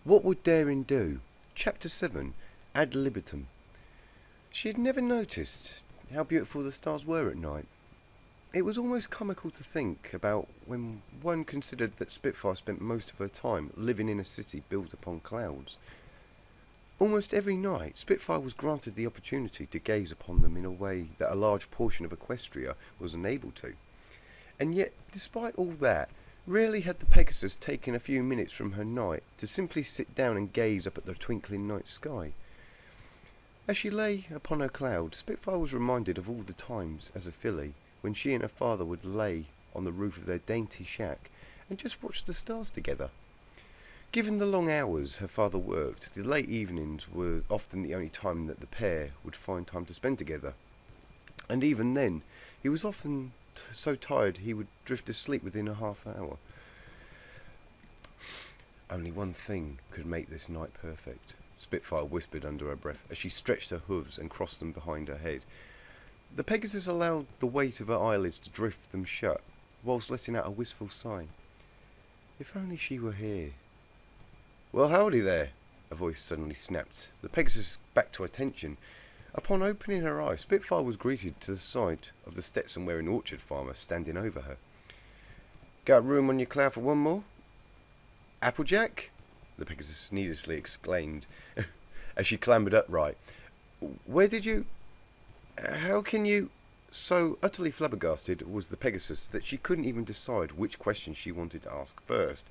What would daring do? Chapter 7. Ad Libitum. She had never noticed how beautiful the stars were at night. It was almost comical to think about when one considered that Spitfire spent most of her time living in a city built upon clouds. Almost every night, Spitfire was granted the opportunity to gaze upon them in a way that a large portion of Equestria was unable to. And yet, despite all that, rarely had the Pegasus taken a few minutes from her night to simply sit down and gaze up at the twinkling night sky. As she lay upon her cloud, Spitfire was reminded of all the times as a filly when she and her father would lay on the roof of their dainty shack and just watch the stars together. Given the long hours her father worked, the late evenings were often the only time that the pair would find time to spend together. And even then, he was often so tired he would drift asleep within a half hour. Only one thing could make this night perfect, Spitfire whispered under her breath as she stretched her hooves and crossed them behind her head. The Pegasus allowed the weight of her eyelids to drift them shut, whilst letting out a wistful sigh. If only she were here. Well, howdy there, a voice suddenly snapped. The Pegasus back to attention. Upon opening her eyes, Spitfire was greeted to the side of the Stetson-wearing orchard farmer standing over her. Got room on your cloud for one more? Applejack? The Pegasus needlessly exclaimed as she clambered upright. Where did you... How can you... So utterly flabbergasted was the Pegasus that she couldn't even decide which question she wanted to ask first,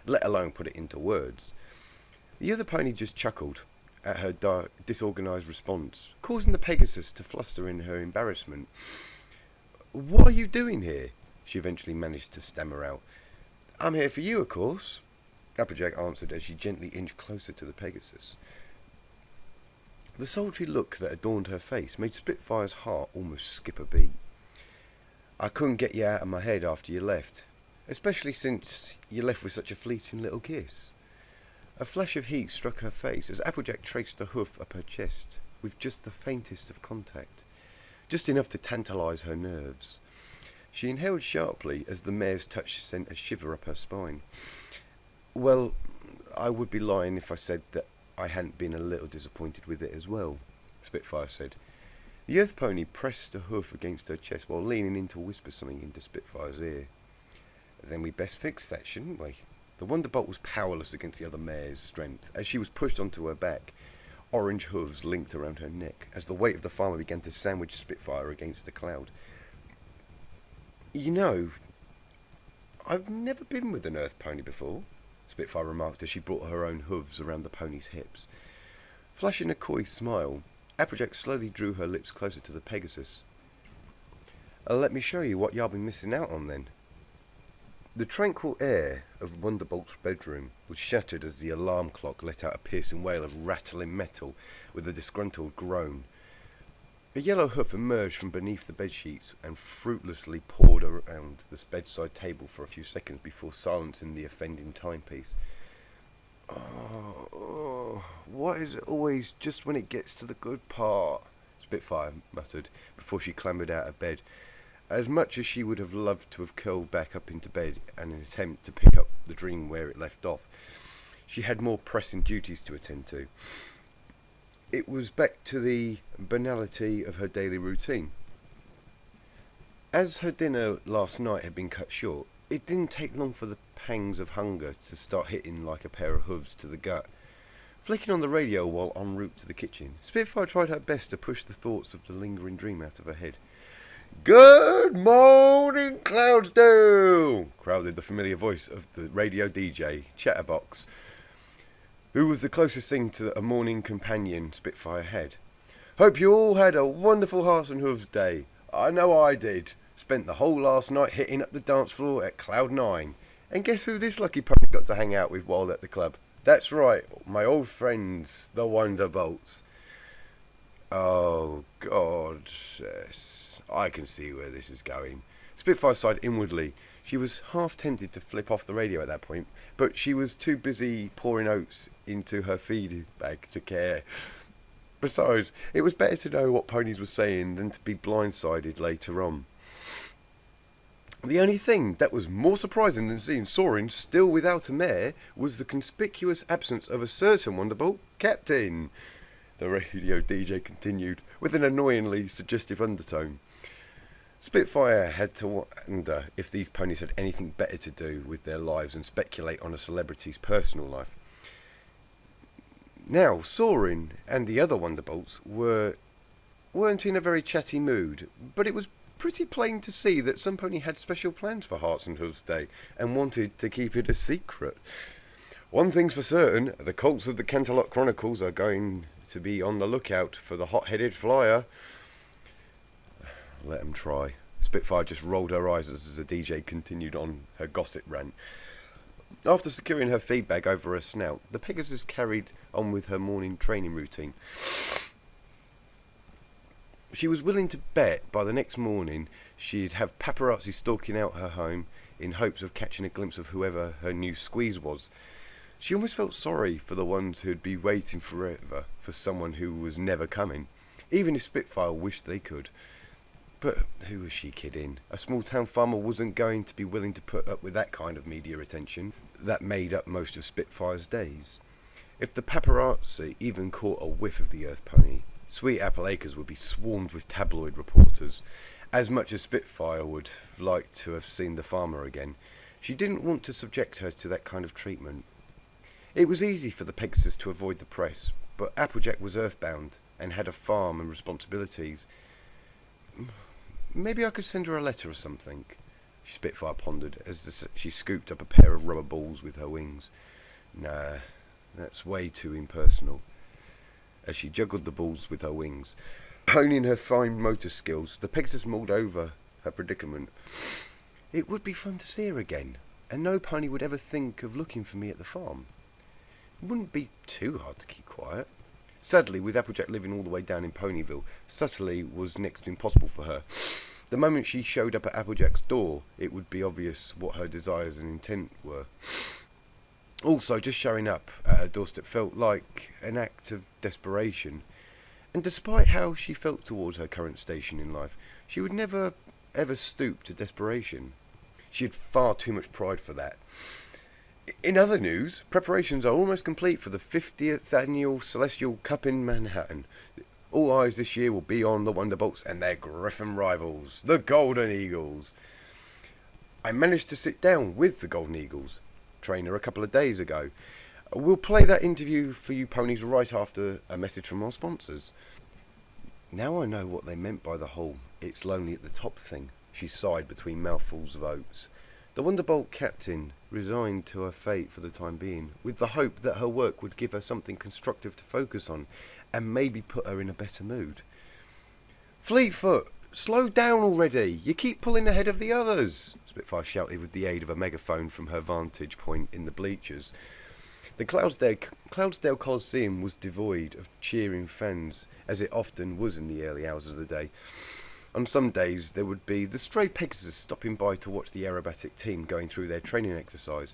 let alone put it into words. The other pony just chuckled at her disorganized response, causing the Pegasus to fluster in her embarrassment. What are you doing here? She eventually managed to stammer out. I'm here for you, of course, Applejack answered as she gently inched closer to the Pegasus. The sultry look that adorned her face made Spitfire's heart almost skip a beat. I couldn't get you out of my head after you left, especially since you left with such a fleeting little kiss. A flash of heat struck her face as Applejack traced a hoof up her chest with just the faintest of contact, just enough to tantalise her nerves. She inhaled sharply as the mare's touch sent a shiver up her spine. Well, I would be lying if I said that I hadn't been a little disappointed with it as well, Spitfire said. The earth pony pressed a hoof against her chest while leaning in to whisper something into Spitfire's ear. Then we best fix that, shouldn't we? The Wonderbolt was powerless against the other mare's strength as she was pushed onto her back, orange hooves linked around her neck, as the weight of the farmer began to sandwich Spitfire against the cloud. You know, I've never been with an earth pony before, Spitfire remarked as she brought her own hooves around the pony's hips. Flashing a coy smile, Applejack slowly drew her lips closer to the Pegasus. Let me show you what y'all been missing out on then. The tranquil air of Wonderbolt's bedroom was shattered as the alarm clock let out a piercing wail of rattling metal with a disgruntled groan. A yellow hoof emerged from beneath the bedsheets and fruitlessly pawed around the bedside table for a few seconds before silencing the offending timepiece. Oh, why is it always just when it gets to the good part? Spitfire muttered before she clambered out of bed. As much as she would have loved to have curled back up into bed in an attempt to pick up the dream where it left off, she had more pressing duties to attend to. It was back to the banality of her daily routine. As her dinner last night had been cut short, it didn't take long for the pangs of hunger to start hitting like a pair of hooves to the gut. Flicking on the radio while en route to the kitchen, Spitfire tried her best to push the thoughts of the lingering dream out of her head. Good morning, Cloudsdale! Crowded the familiar voice of the radio DJ, Chatterbox, who was the closest thing to a morning companion Spitfire had. Hope you all had a wonderful Hearts and Hooves day. I know I did. Spent the whole last night hitting up the dance floor at Cloud 9. And guess who this lucky pony got to hang out with while at the club? That's right, my old friends, the Wonderbolts. Oh, God, yes. I can see where this is going. Spitfire sighed inwardly. She was half tempted to flip off the radio at that point, but she was too busy pouring oats into her feed bag to care. Besides, it was better to know what ponies were saying than to be blindsided later on. The only thing that was more surprising than seeing Soarin still without a mare was the conspicuous absence of a certain Wonderbolt captain. The radio DJ continued, with an annoyingly suggestive undertone. Spitfire had to wonder if these ponies had anything better to do with their lives and speculate on a celebrity's personal life. Now, Soarin and the other Wonderbolts weren't in a very chatty mood, but it was pretty plain to see that some pony had special plans for Hearts and Hooves Day and wanted to keep it a secret. One thing's for certain, the colts of the Canterlot Chronicles are going to be on the lookout for the hot-headed flyer. Let 'em try. Spitfire just rolled her eyes as the DJ continued on her gossip rant. After securing her feed bag over her snout, the Pegasus carried on with her morning training routine. She was willing to bet by the next morning she'd have paparazzi stalking out her home in hopes of catching a glimpse of whoever her new squeeze was. She almost felt sorry for the ones who'd be waiting forever for someone who was never coming, even if Spitfire wished they could. But who was she kidding? A small-town farmer wasn't going to be willing to put up with that kind of media attention that made up most of Spitfire's days. If the paparazzi even caught a whiff of the Earth Pony, Sweet Apple Acres would be swarmed with tabloid reporters. As much as Spitfire would like to have seen the farmer again, she didn't want to subject her to that kind of treatment. It was easy for the Pegasus to avoid the press, but Applejack was earthbound and had a farm and responsibilities. Maybe I could send her a letter or something, Spitfire pondered as she scooped up a pair of rubber balls with her wings. Nah, that's way too impersonal. As she juggled the balls with her wings, honing her fine motor skills, the Pegasus mulled over her predicament. It would be fun to see her again, and no pony would ever think of looking for me at the farm. It wouldn't be too hard to keep quiet. Sadly, with Applejack living all the way down in Ponyville, subtlety was next to impossible for her. The moment she showed up at Applejack's door, it would be obvious what her desires and intent were. Also, just showing up at her doorstep felt like an act of desperation. And despite how she felt towards her current station in life, she would never ever stoop to desperation. She had far too much pride for that. In other news, preparations are almost complete for the 50th annual Celestial Cup in Manhattan. All eyes this year will be on the Wonderbolts and their Griffin rivals, the Golden Eagles. I managed to sit down with the Golden Eagles trainer a couple of days ago. We'll play that interview for you ponies right after a message from our sponsors. Now I know what they meant by the whole "it's lonely at the top" thing, she sighed between mouthfuls of oats. The Wonderbolt captain resigned to her fate for the time being, with the hope that her work would give her something constructive to focus on, and maybe put her in a better mood. "Fleetfoot, slow down already! You keep pulling ahead of the others!" Spitfire shouted with the aid of a megaphone from her vantage point in the bleachers. The Cloudsdale Coliseum was devoid of cheering fans, as it often was in the early hours of the day. On some days there would be the stray Pegasus stopping by to watch the aerobatic team going through their training exercise,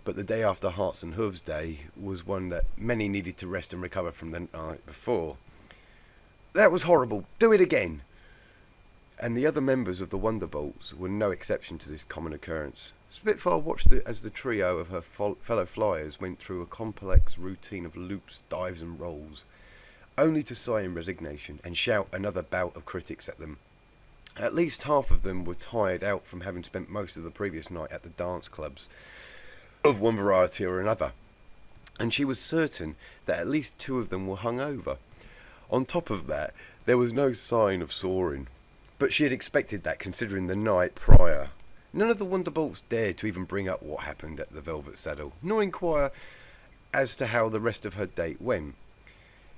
but the day after Hearts and Hooves Day was one that many needed to rest and recover from the night before. "That was horrible, do it again!" And the other members of the Wonderbolts were no exception to this common occurrence. Spitfire watched as the trio of her fellow flyers went through a complex routine of loops, dives and rolls, only to sigh in resignation and shout another bout of critics at them. At least half of them were tired out from having spent most of the previous night at the dance clubs of one variety or another, and she was certain that at least two of them were hungover. On top of that, there was no sign of Soarin, but she had expected that considering the night prior. None of the Wonderbolts dared to even bring up what happened at the Velvet Saddle, nor inquire as to how the rest of her date went.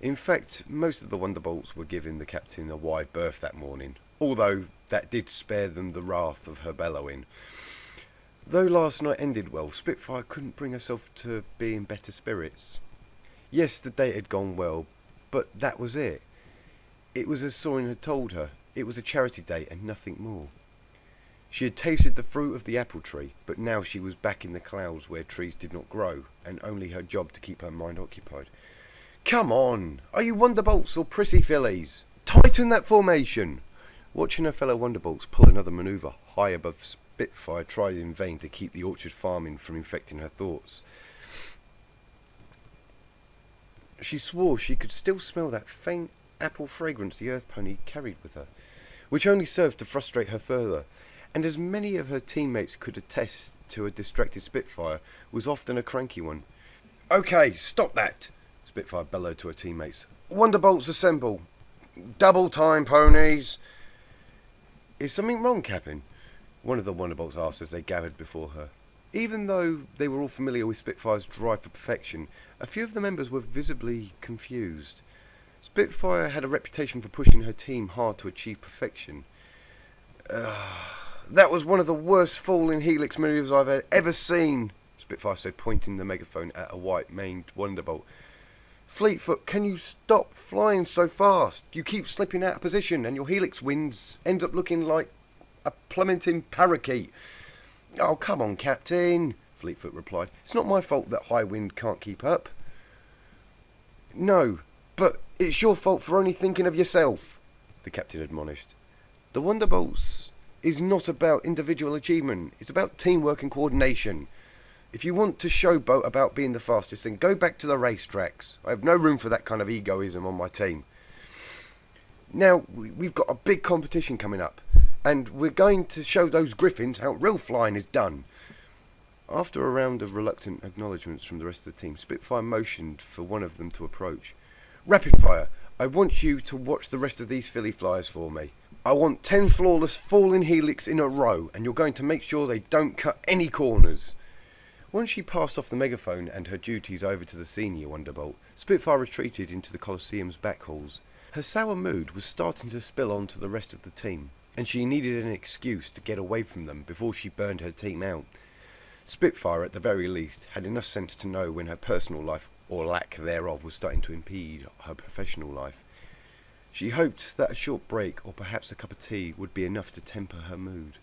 In fact, most of the Wonderbolts were giving the captain a wide berth that morning, although that did spare them the wrath of her bellowing. Though last night ended well, Spitfire couldn't bring herself to be in better spirits. Yes, the date had gone well, but that was it. It was as Soarin had told her, it was a charity date and nothing more. She had tasted the fruit of the apple tree, but now she was back in the clouds where trees did not grow, and only her job to keep her mind occupied. "Come on! Are you Wonderbolts or prissy fillies? Tighten that formation!" Watching her fellow Wonderbolts pull another manoeuvre high above Spitfire tried in vain to keep the orchard farming from infecting her thoughts. She swore she could still smell that faint apple fragrance the earth pony carried with her, which only served to frustrate her further, and as many of her teammates could attest to, a distracted Spitfire was often a cranky one. "Okay, stop that!" Spitfire bellowed to her teammates. "Wonderbolts assemble! Double time, ponies!" "Is something wrong, Captain?" one of the Wonderbolts asked as they gathered before her. Even though they were all familiar with Spitfire's drive for perfection, a few of the members were visibly confused. Spitfire had a reputation for pushing her team hard to achieve perfection. "That was one of the worst falling helix moves I've ever seen," Spitfire said, pointing the megaphone at a white-maned Wonderbolt. "Fleetfoot, can you stop flying so fast? You keep slipping out of position and your helix wings end up looking like a plummeting parakeet." "Oh, come on, Captain," Fleetfoot replied. "It's not my fault that High Wind can't keep up." "No, but it's your fault for only thinking of yourself," the captain admonished. "The Wonderbolts is not about individual achievement. It's about teamwork and coordination. If you want to showboat about being the fastest, then go back to the racetracks. I have no room for that kind of egoism on my team. Now, we've got a big competition coming up, and we're going to show those griffins how real flying is done." After a round of reluctant acknowledgements from the rest of the team, Spitfire motioned for one of them to approach. "Rapid fire, I want you to watch the rest of these filly flyers for me. I want 10 flawless falling helix in a row, and you're going to make sure they don't cut any corners." Once she passed off the megaphone and her duties over to the senior Wonderbolt, Spitfire retreated into the Colosseum's back halls. Her sour mood was starting to spill onto the rest of the team, and she needed an excuse to get away from them before she burned her team out. Spitfire, at the very least, had enough sense to know when her personal life, or lack thereof, was starting to impede her professional life. She hoped that a short break, or perhaps a cup of tea, would be enough to temper her mood.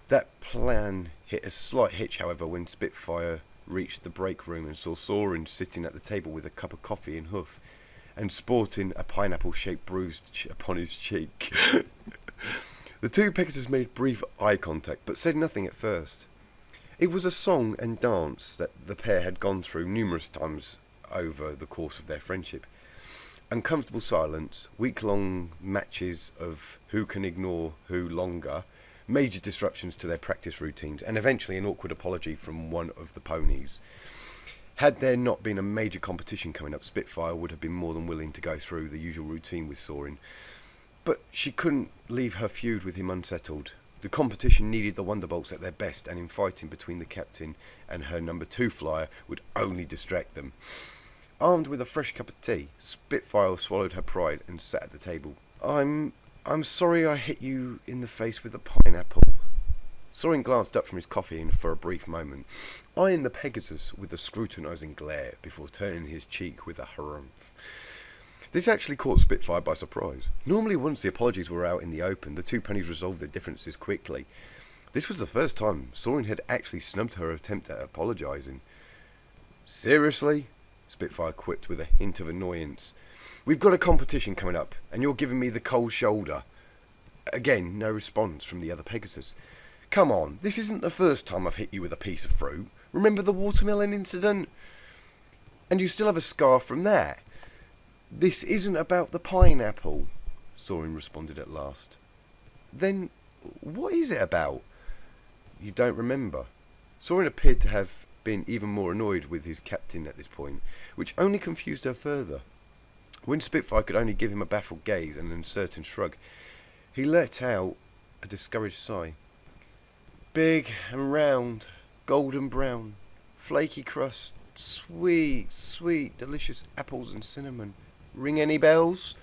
That plan hit a slight hitch, however, when Spitfire reached the break room and saw Soarin sitting at the table with a cup of coffee in hoof, and sporting a pineapple-shaped bruise upon his cheek. The two Pegasus made brief eye contact, but said nothing at first. It was a song and dance that the pair had gone through numerous times over the course of their friendship. Uncomfortable silence, week-long matches of who can ignore who longer, major disruptions to their practice routines, and eventually an awkward apology from one of the ponies. Had there not been a major competition coming up, Spitfire would have been more than willing to go through the usual routine with Soarin. But she couldn't leave her feud with him unsettled. The competition needed the Wonderbolts at their best, and in fighting between the captain and her number 2 flyer would only distract them. Armed with a fresh cup of tea, Spitfire swallowed her pride and sat at the table. I'm sorry I hit you in the face with a pineapple." Soarin glanced up from his coffee for a brief moment, eyeing the Pegasus with a scrutinising glare before turning his cheek with a harumph. This actually caught Spitfire by surprise. Normally, once the apologies were out in the open, the two ponies resolved their differences quickly. This was the first time Soarin had actually snubbed her attempt at apologising. "Seriously?" Spitfire quipped with a hint of annoyance. "We've got a competition coming up, and you're giving me the cold shoulder." Again, no response from the other Pegasus. "Come on, this isn't the first time I've hit you with a piece of fruit. Remember the watermelon incident? And you still have a scar from that." "This isn't about the pineapple," Soarin responded at last. "Then what is it about?" "You don't remember?" Soarin appeared to have been even more annoyed with his captain at this point, which only confused her further. When Spitfire could only give him a baffled gaze and an uncertain shrug, he let out a discouraged sigh. "Big and round, golden brown, flaky crust, sweet, sweet, delicious apples and cinnamon. Ring any bells?"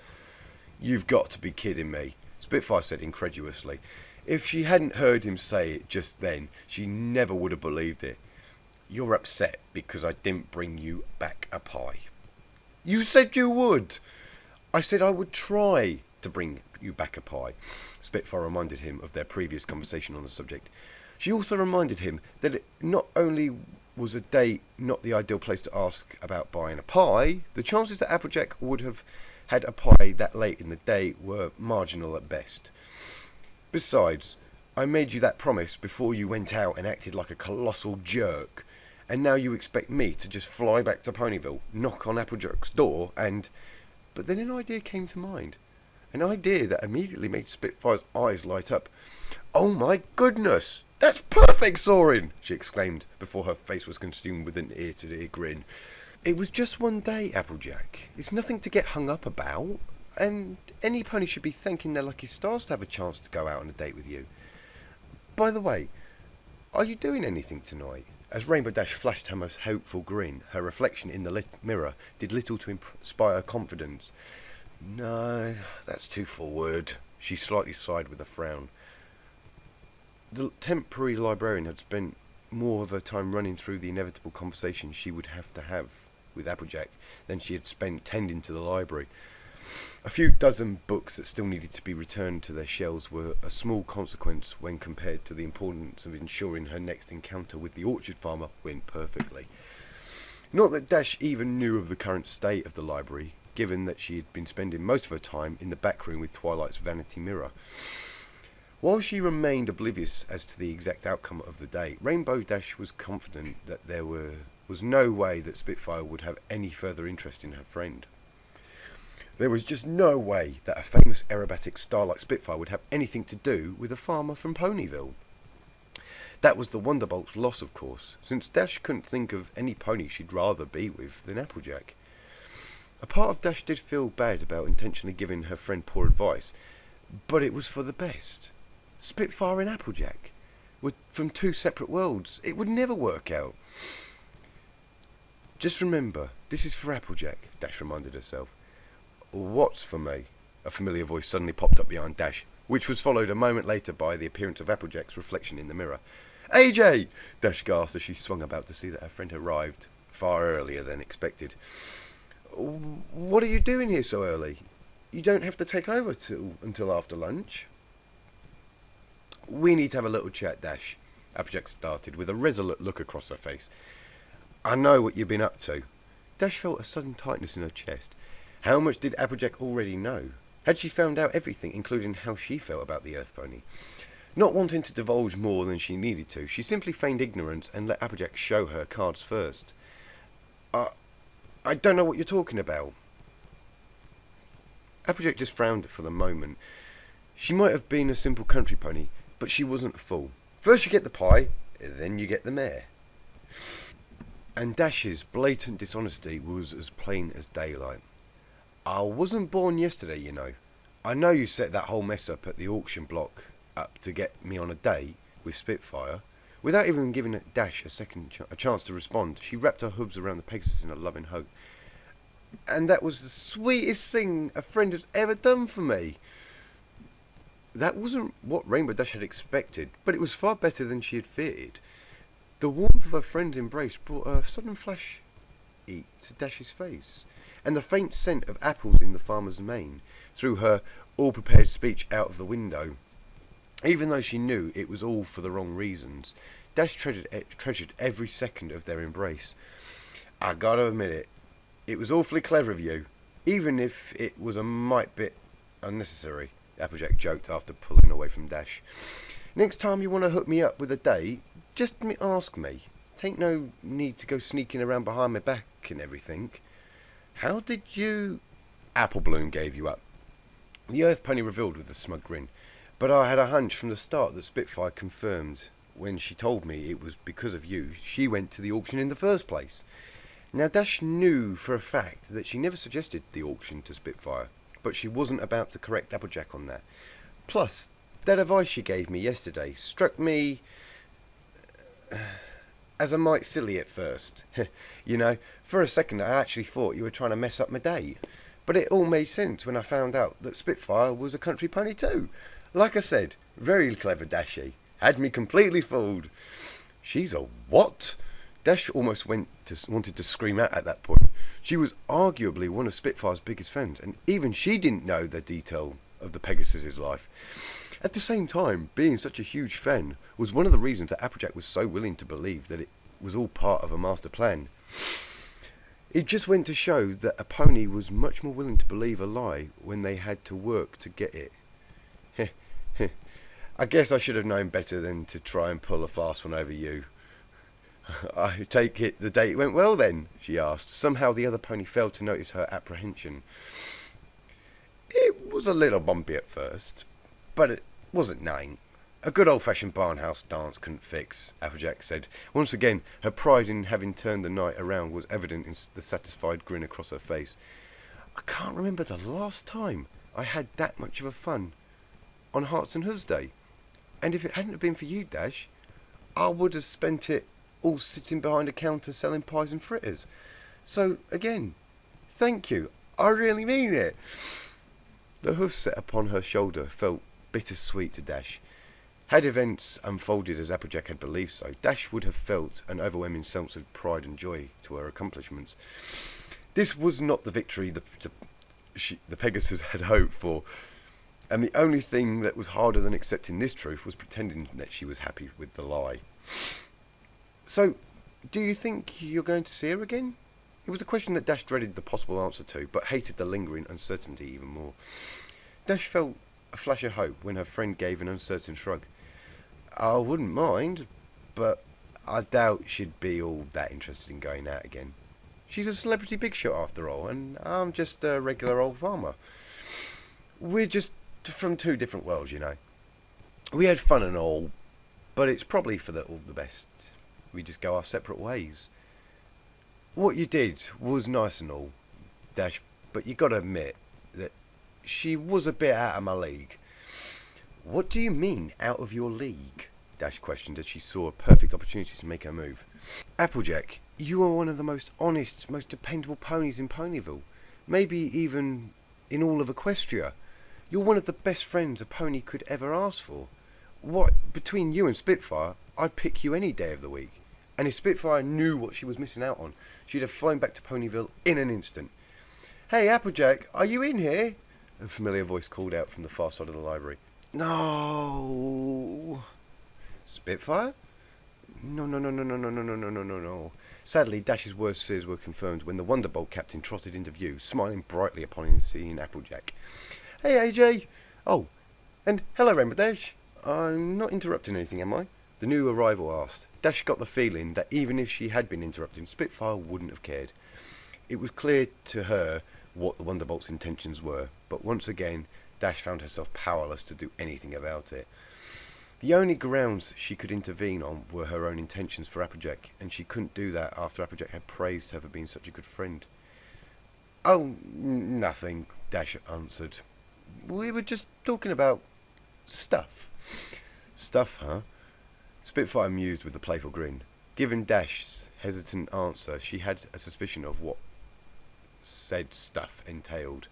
"You've got to be kidding me," Spitfire said incredulously. If she hadn't heard him say it just then, she never would have believed it. "You're upset because I didn't bring you back a pie." "You said you would." "I said I would try to bring you back a pie." Spitfire reminded him of their previous conversation on the subject. She also reminded him that it not only was a date not the ideal place to ask about buying a pie, the chances that Applejack would have had a pie that late in the day were marginal at best. Besides, I made you that promise before you went out and acted like a colossal jerk. And now you expect me to just fly back to Ponyville, knock on Applejack's door, and... But then an idea came to mind. An idea that immediately made Spitfire's eyes light up. "Oh my goodness! That's perfect, Soarin!" she exclaimed, before her face was consumed with an ear-to-ear grin. "It was just one day, Applejack. It's nothing to get hung up about. And any pony should be thanking their lucky stars to have a chance to go out on a date with you. By the way, are you doing anything tonight?" As Rainbow Dash flashed her most hopeful grin, her reflection in the lit mirror did little to inspire confidence. "No, that's too forward." She slightly sighed with a frown. The temporary librarian had spent more of her time running through the inevitable conversation she would have to have with Applejack than she had spent tending to the library. A few dozen books that still needed to be returned to their shelves were a small consequence when compared to the importance of ensuring her next encounter with the orchard farmer went perfectly. Not that Dash even knew of the current state of the library, given that she had been spending most of her time in the back room with Twilight's vanity mirror. While she remained oblivious as to the exact outcome of the day, Rainbow Dash was confident that there was no way that Spitfire would have any further interest in her friend. There was just no way that a famous aerobatic star like Spitfire would have anything to do with a farmer from Ponyville. That was the Wonderbolt's loss, of course, since Dash couldn't think of any pony she'd rather be with than Applejack. A part of Dash did feel bad about intentionally giving her friend poor advice, but it was for the best. Spitfire and Applejack were from two separate worlds. It would never work out. "Just remember, this is for Applejack," Dash reminded herself. "What's for me?" A familiar voice suddenly popped up behind Dash, which was followed a moment later by the appearance of Applejack's reflection in the mirror. "AJ!" Dash gasped as she swung about to see that her friend had arrived far earlier than expected. "What are you doing here so early? You don't have to take over until after lunch." "We need to have a little chat, Dash," Applejack started, with a resolute look across her face. "I know what you've been up to." Dash felt a sudden tightness in her chest. How much did Applejack already know? Had she found out everything, including how she felt about the Earth Pony? Not wanting to divulge more than she needed to, she simply feigned ignorance and let Applejack show her cards first. I don't know what you're talking about." Applejack just frowned for the moment. She might have been a simple country pony, but she wasn't a fool. First you get the pie, then you get the mare. And Dash's blatant dishonesty was as plain as daylight. "I wasn't born yesterday, you know. I know you set that whole mess up at the auction block up to get me on a date with Spitfire." Without even giving Dash a chance to respond, she wrapped her hooves around the Pegasus in a loving hug. "And that was the sweetest thing a friend has ever done for me." That wasn't what Rainbow Dash had expected, but it was far better than she had feared. The warmth of her friend's embrace brought a sudden flash to Dash's face, and the faint scent of apples in the farmer's mane threw her all-prepared speech out of the window. Even though she knew it was all for the wrong reasons, Dash treasured every second of their embrace. "I gotta admit it was awfully clever of you, even if it was a mite bit unnecessary," Applejack joked after pulling away from Dash. "Next time you want to hook me up with a date, just ask me. Tain't no need to go sneaking around behind my back and everything." "How did you—" "Apple Bloom gave you up," the Earth Pony revealed with a smug grin. "But I had a hunch from the start that Spitfire confirmed when she told me it was because of you she went to the auction in the first place." Now Dash knew for a fact that she never suggested the auction to Spitfire, but she wasn't about to correct Applejack on that. Plus, that advice she gave me yesterday struck me as a mite silly at first. You know, for a second I actually thought you were trying to mess up my date. But it all made sense when I found out that Spitfire was a country pony too. Like I said, very clever Dashy. Had me completely fooled." "She's a what?" Dash almost wanted to scream out at that point. She was arguably one of Spitfire's biggest fans, and even she didn't know the detail of the Pegasus's life. At the same time, being such a huge fan was one of the reasons that Applejack was so willing to believe that it was all part of a master plan. It just went to show that a pony was much more willing to believe a lie when they had to work to get it. I guess I should have known better than to try and pull a fast one over you. I take it the date went well then, she asked. Somehow the other pony failed to notice her apprehension. It was a little bumpy at first, but it wasn't nothing. A good old-fashioned barnhouse dance couldn't fix, Applejack said. Once again, her pride in having turned the night around was evident in the satisfied grin across her face. I can't remember the last time I had that much of a fun on Hearts and Hooves Day. And if it hadn't been for you, Dash, I would have spent it all sitting behind a counter selling pies and fritters. So, again, thank you. I really mean it. The hoof set upon her shoulder felt bittersweet to Dash. Had events unfolded as Applejack had believed so, Dash would have felt an overwhelming sense of pride and joy to her accomplishments. This was not the victory the Pegasus had hoped for, and the only thing that was harder than accepting this truth was pretending that she was happy with the lie. So, do you think you're going to see her again? It was a question that Dash dreaded the possible answer to, but hated the lingering uncertainty even more. Dash felt a flash of hope when her friend gave an uncertain shrug. I wouldn't mind, but I doubt she'd be all that interested in going out again. She's a celebrity big shot after all, and I'm just a regular old farmer. We're just from two different worlds, you know. We had fun and all, but it's probably for all the best. We just go our separate ways. What you did was nice and all, Dash, but you gotta admit that she was a bit out of my league. What do you mean, out of your league? Dash questioned as she saw a perfect opportunity to make her move. Applejack, you are one of the most honest, most dependable ponies in Ponyville. Maybe even in all of Equestria. You're one of the best friends a pony could ever ask for. What, between you and Spitfire, I'd pick you any day of the week. And if Spitfire knew what she was missing out on, she'd have flown back to Ponyville in an instant. Hey, Applejack, are you in here? A familiar voice called out from the far side of the library. No. Spitfire? No. Sadly, Dash's worst fears were confirmed when the Wonderbolt captain trotted into view, smiling brightly upon seeing Applejack. Hey, AJ. Oh, and hello, Rainbow Dash. I'm not interrupting anything, am I? The new arrival asked. Dash got the feeling that even if she had been interrupting, Spitfire wouldn't have cared. It was clear to her what the Wonderbolt's intentions were, but once again, Dash found herself powerless to do anything about it. The only grounds she could intervene on were her own intentions for Applejack, and she couldn't do that after Applejack had praised her for being such a good friend. Oh, nothing, Dash answered. We were just talking about stuff. Stuff, huh? Spitfire mused with a playful grin. Given Dash's hesitant answer, she had a suspicion of what said stuff entailed.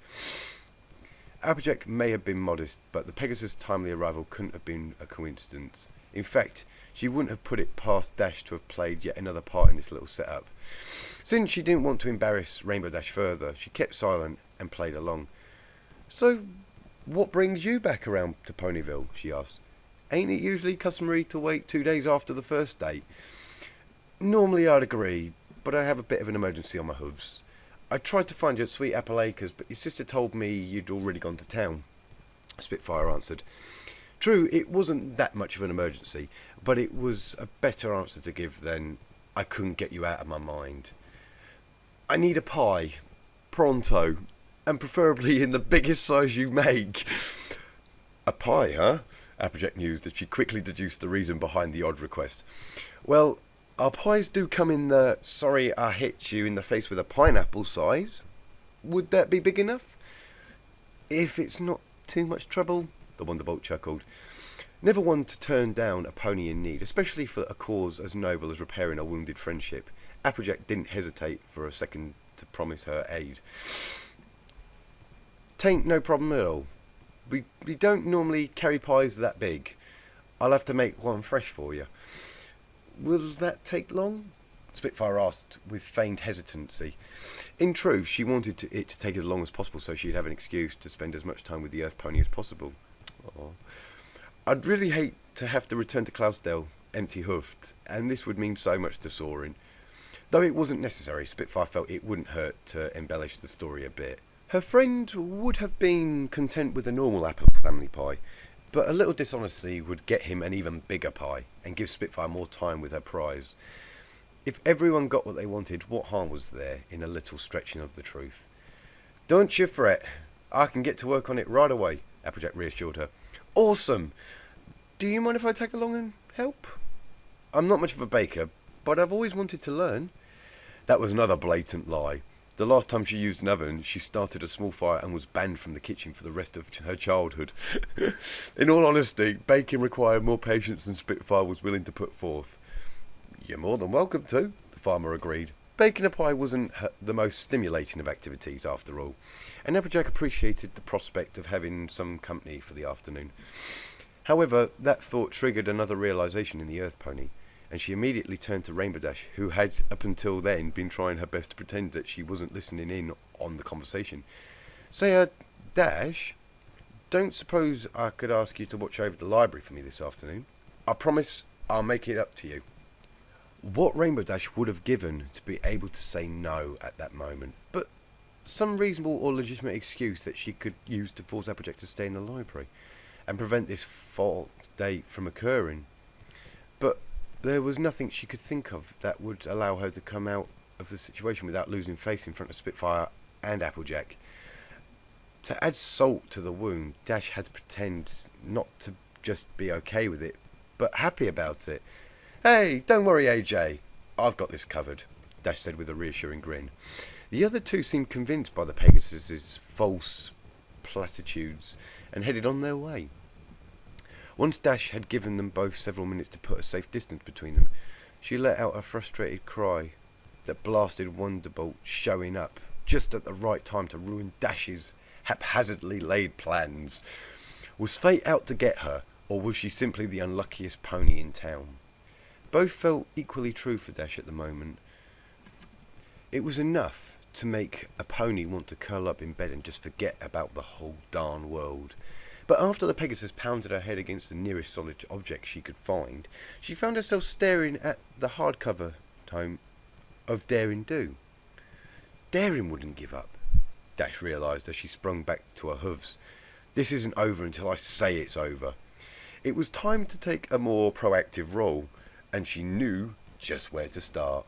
Applejack may have been modest, but the Pegasus' timely arrival couldn't have been a coincidence. In fact, she wouldn't have put it past Dash to have played yet another part in this little setup. Since she didn't want to embarrass Rainbow Dash further, she kept silent and played along. So, what brings you back around to Ponyville? She asked. Ain't it usually customary to wait 2 days after the first date? Normally I'd agree, but I have a bit of an emergency on my hooves. I tried to find you at Sweet Apple Acres, but your sister told me you'd already gone to town. Spitfire answered. True, it wasn't that much of an emergency, but it was a better answer to give than I couldn't get you out of my mind. I need a pie. Pronto. And preferably in the biggest size you make. A pie, huh? Applejack mused as she quickly deduced the reason behind the odd request. Well, our pies do come in the sorry I hit you in the face with a pineapple size. Would that be big enough? If it's not too much trouble, the Wonderbolt chuckled. Never one to turn down a pony in need, especially for a cause as noble as repairing a wounded friendship. Applejack didn't hesitate for a second to promise her aid. Tain't no problem at all. We don't normally carry pies that big. I'll have to make one fresh for you. Will that take long? Spitfire asked with feigned hesitancy. In truth, she wanted it to take as long as possible so she'd have an excuse to spend as much time with the Earth Pony as possible. Aww. I'd really hate to have to return to Cloudsdale empty-hoofed, and this would mean so much to Soarin. Though it wasn't necessary, Spitfire felt it wouldn't hurt to embellish the story a bit. Her friend would have been content with a normal apple family pie, But a little dishonesty would get him an even bigger pie and give Spitfire more time with her prize. If everyone got what they wanted, what harm was there in a little stretching of the truth? "Don't you fret. I can get to work on it right away," Applejack reassured her. "Awesome! Do you mind if I tag along and help? I'm not much of a baker, but I've always wanted to learn." That was another blatant lie. The last time she used an oven, she started a small fire and was banned from the kitchen for the rest of her childhood. In all honesty, baking required more patience than Spitfire was willing to put forth. "You're more than welcome to," the farmer agreed. Baking a pie wasn't the most stimulating of activities, after all, and Applejack appreciated the prospect of having some company for the afternoon. However, that thought triggered another realization in the Earth Pony, and she immediately turned to Rainbow Dash, who had up until then been trying her best to pretend that she wasn't listening in on the conversation. "Say, Dash, don't suppose I could ask you to watch over the library for me this afternoon? I promise I'll make it up to you." What Rainbow Dash would have given to be able to say no at that moment, but some reasonable or legitimate excuse that she could use to force Applejack to stay in the library and prevent this false date from occurring. But there was nothing she could think of that would allow her to come out of the situation without losing face in front of Spitfire and Applejack. To add salt to the wound, Dash had to pretend not to just be okay with it, but happy about it. "Hey, don't worry, AJ. I've got this covered," Dash said with a reassuring grin. The other two seemed convinced by the Pegasus's false platitudes and headed on their way. Once Dash had given them both several minutes to put a safe distance between them, she let out a frustrated cry that blasted Wonderbolt showing up just at the right time to ruin Dash's haphazardly laid plans. Was fate out to get her, or was she simply the unluckiest pony in town? Both felt equally true for Dash at the moment. It was enough to make a pony want to curl up in bed and just forget about the whole darn world. But after the Pegasus pounded her head against the nearest solid object she could find, she found herself staring at the hardcover tome of Daring Do. Daring wouldn't give up, Dash realised as she sprung back to her hooves. This isn't over until I say it's over. It was time to take a more proactive role, and she knew just where to start.